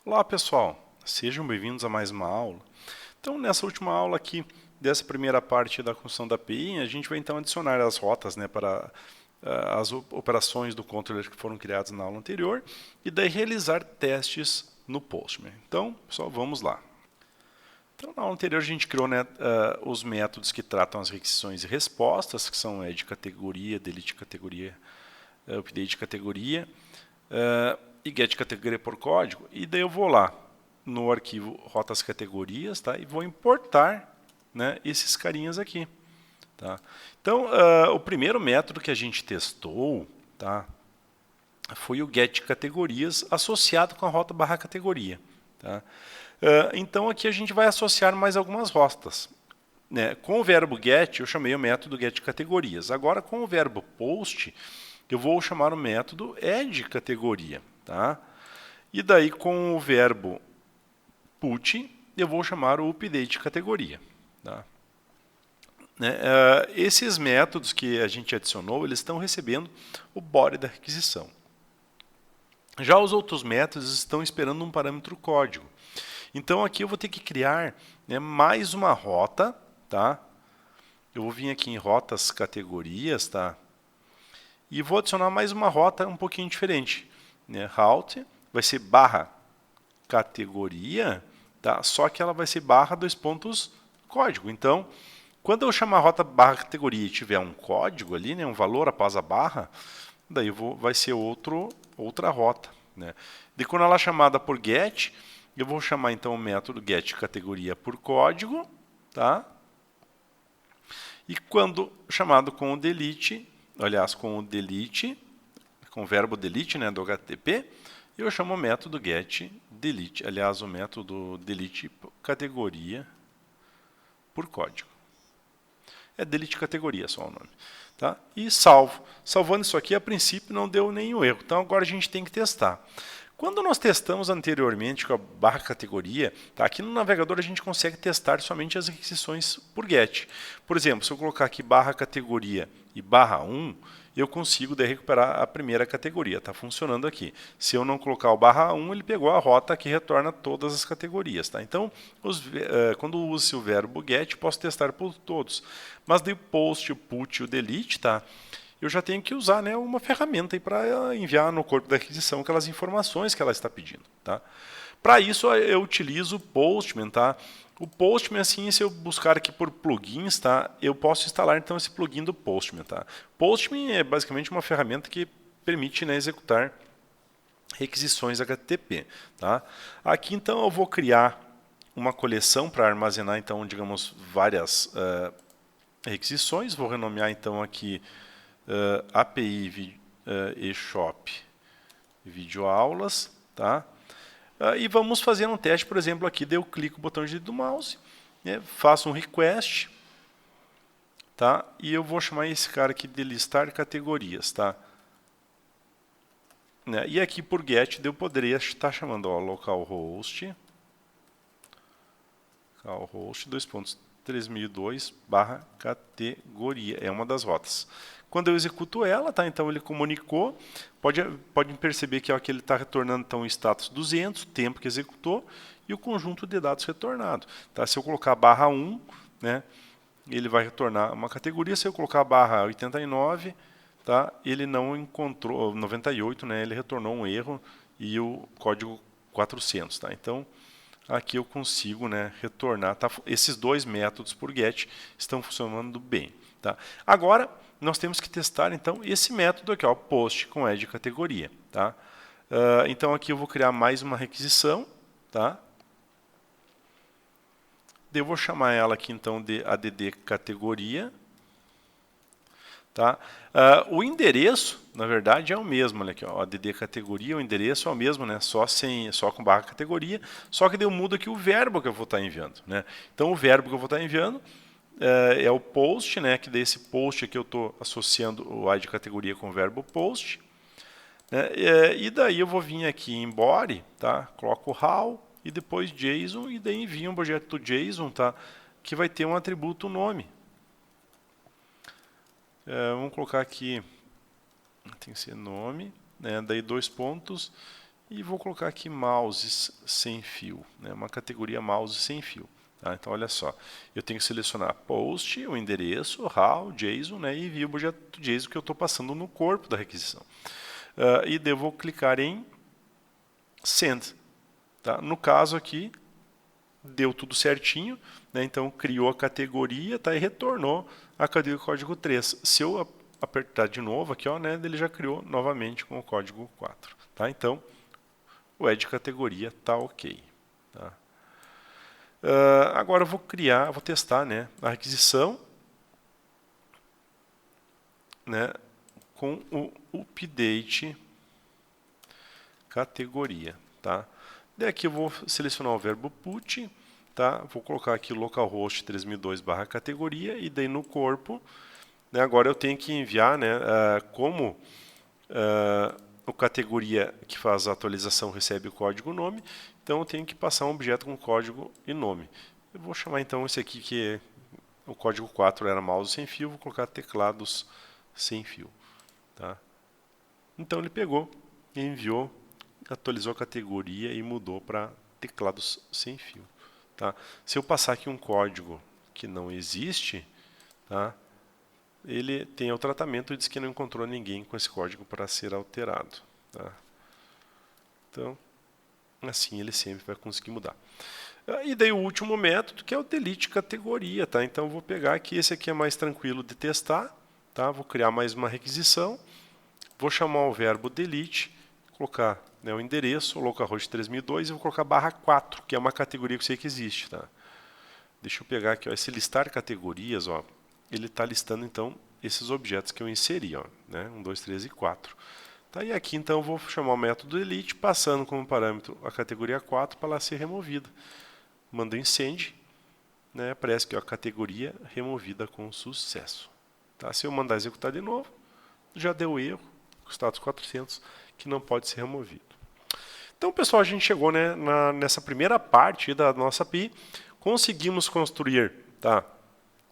Olá pessoal, sejam bem-vindos a mais uma aula. Então nessa última aula aqui, dessa primeira parte da construção da API, a gente vai então adicionar as rotas para as operações do controller que foram criadas na aula anterior e daí realizar testes no Postman. Então, pessoal, vamos lá. Então na aula anterior a gente criou os métodos que tratam as requisições e respostas, que são add categoria, delete categoria, update categoria, e get categoria por código, e daí eu vou lá no arquivo rotas categorias, tá? E vou importar, né, esses carinhas aqui, tá? Então, o primeiro método que a gente testou, tá, foi o get categorias associado com a rota barra categoria, tá? Então aqui a gente vai associar mais algumas rotas, né? Com o verbo get eu chamei o método get categorias. Agora com o verbo post eu vou chamar o método add categoria, tá? E daí com o verbo put eu vou chamar o update categoria, tá? Né? Esses métodos que a gente adicionou, eles estão recebendo o body da requisição. Já os outros métodos estão esperando um parâmetro código. Então aqui eu vou ter que criar, né, mais uma rota, tá? Eu vou vir aqui em rotas categorias, tá? E vou adicionar mais uma rota um pouquinho diferente, né? Route vai ser barra categoria, tá? Só que ela vai ser barra dois pontos código. Então, quando eu chamar a rota barra categoria e tiver um código ali, né, um valor após a barra, daí vai ser outra rota, né? E quando ela é chamada por get, eu vou chamar então o método get categoria por código, tá? E quando chamado com o delete, aliás, com o verbo delete, né, do HTTP, eu chamo o método get delete, aliás, o método delete categoria por código. É delete categoria só o nome. Tá? E salvo. Salvando isso aqui, a princípio não deu nenhum erro. Então agora a gente tem que testar. Quando nós testamos anteriormente com a barra categoria, tá? Aqui no navegador a gente consegue testar somente as requisições por get. Por exemplo, se eu colocar aqui barra categoria e barra 1, eu consigo daí recuperar a primeira categoria. Está funcionando aqui. Se eu não colocar o barra 1, ele pegou a rota que retorna todas as categorias. Tá? Então, quando uso o verbo get, posso testar por todos. Mas daí o post, o put e o delete, tá? Eu já tenho que usar, né, uma ferramenta para enviar no corpo da requisição aquelas informações que ela está pedindo. Tá? Para isso eu utilizo o Postman. Tá? O Postman, assim, se eu buscar aqui por plugins, tá, eu posso instalar então esse plugin do Postman. Tá? Postman é basicamente uma ferramenta que permite, né, executar requisições HTTP. Tá? Aqui então eu vou criar uma coleção para armazenar, então, digamos, várias requisições. Vou renomear então aqui API eShop videoaulas, tá? E vamos fazer um teste, por exemplo, aqui, daí eu clico o botão direito do mouse, né, faço um request, tá? E eu vou chamar esse cara aqui de listar categorias, tá? Né? E aqui por get eu poderia estar chamando, ó, localhost 3002 barra categoria, é uma das rotas. Quando eu executo ela, tá? Então ele comunicou, pode perceber que aqui ele está retornando então o status 200, o tempo que executou e o conjunto de dados retornado. Tá? Se eu colocar barra 1, né, ele vai retornar uma categoria. Se eu colocar barra 89, tá, ele não encontrou, 98, né, ele retornou um erro e o código 400. Tá? Então, aqui eu consigo, né, retornar. Tá? Esses dois métodos por get estão funcionando bem. Tá? Agora, nós temos que testar então esse método aqui, ó, post com add categoria. Tá? Então aqui eu vou criar mais uma requisição. Tá? Eu vou chamar ela aqui então de add categoria. Tá? O endereço, na verdade, é o mesmo. Olha aqui, ó, add categoria, o endereço é o mesmo, né? Só com barra categoria, só que eu mudo aqui o verbo que eu vou estar enviando. Né? Então o verbo que eu vou estar enviando é o post, né? Que desse post aqui eu estou associando o add categoria com o verbo post. Né? E daí eu vou vir aqui em body, tá? Coloco how e depois JSON e daí envio um projeto JSON, tá? Que vai ter um atributo nome. Vamos colocar aqui, tem que ser nome, né? Daí dois pontos e vou colocar aqui mouses sem fio, né? Uma categoria mouse sem fio. Tá? Então, olha só, eu tenho que selecionar post, o endereço, how, JSON, né? E envio o objeto JSON que eu estou passando no corpo da requisição. E devo clicar em send. Tá? No caso aqui, deu tudo certinho, né? Então criou a categoria, tá? E retornou a categoria código 3. Se eu apertar de novo aqui, ó, né? Ele já criou novamente com o código 4. Tá? Então, o add categoria tá ok. Tá? Agora eu vou testar, né, a requisição, né, com o update categoria. Tá? Daí aqui eu vou selecionar o verbo put, tá? Vou colocar aqui localhost 3002/categoria e daí no corpo, né, agora eu tenho que enviar, né, como o categoria que faz a atualização recebe o código nome, então eu tenho que passar um objeto com código e nome. Eu vou chamar então esse aqui que o código 4 era mouse sem fio, vou colocar teclados sem fio. Tá? Então ele pegou e enviou, atualizou a categoria e mudou para teclados sem fio. Tá? Se eu passar aqui um código que não existe, tá? Ele tem o tratamento e diz que não encontrou ninguém com esse código para ser alterado. Tá? Então, assim ele sempre vai conseguir mudar. E daí o último método, que é o delete categoria. Tá? Então, eu vou pegar aqui, esse aqui é mais tranquilo de testar. Tá? Vou criar mais uma requisição. Vou chamar o verbo delete, colocar, né, o endereço, localhost 3002, e vou colocar /4, que é uma categoria que eu sei que existe. Tá? Deixa eu pegar aqui, ó, esse listar categorias, ó, ele está listando então esses objetos que eu inseri, ó, né, 1, 2, 3 e 4. Tá, e aqui então eu vou chamar o método delete, passando como parâmetro a categoria 4 para ela ser removida. Mando em send, né, aparece que a categoria removida com sucesso. Tá, se eu mandar executar de novo, já deu erro, status 400, que não pode ser removido. Então, pessoal, a gente chegou, né, nessa primeira parte da nossa API, conseguimos construir, tá,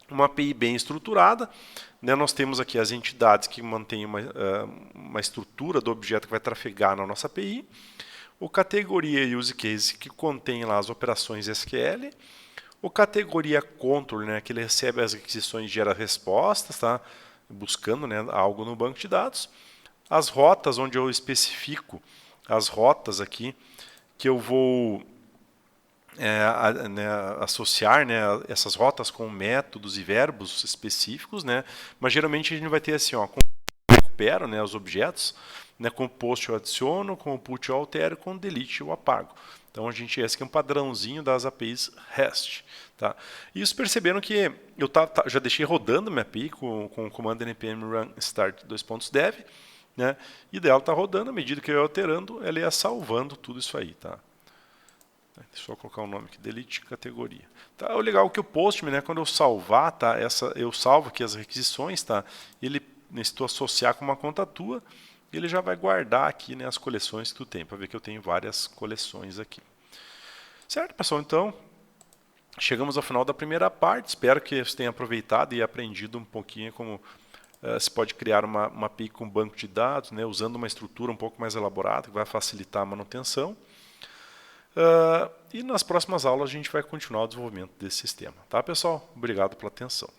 uma API bem estruturada, né? Nós temos aqui as entidades que mantêm uma estrutura do objeto que vai trafegar na nossa API, o categoria use case que contém lá as operações SQL, o categoria control, né, que ele recebe as requisições e gera respostas, tá? Buscando, né, algo no banco de dados, as rotas onde eu especifico as rotas aqui que eu vou associar, né, essas rotas com métodos e verbos específicos, né, mas geralmente a gente vai ter assim, ó, com o recupero, né, os objetos, né, com o post eu adiciono, com o put eu altero, com o delete eu apago. Então esse aqui é um padrãozinho das APIs REST. Tá? E vocês perceberam que eu já deixei rodando minha API com o comando npm run start 2.dev, né, e dela está rodando, à medida que eu ia alterando, ela ia salvando tudo isso aí. Tá? Deixa eu colocar o nome aqui, delete categoria. Tá, o legal é que o Postman, né, quando eu salvar, tá, eu salvo aqui as requisições, tá, ele, se tu associar com uma conta tua, ele já vai guardar aqui, né, as coleções que tu tem, para ver que eu tenho várias coleções aqui. Certo, pessoal? Então, chegamos ao final da primeira parte. Espero que você tenha aproveitado e aprendido um pouquinho como se pode criar uma API com banco de dados, né, usando uma estrutura um pouco mais elaborada, que vai facilitar a manutenção. E nas próximas aulas a gente vai continuar o desenvolvimento desse sistema. Tá, pessoal? Obrigado pela atenção.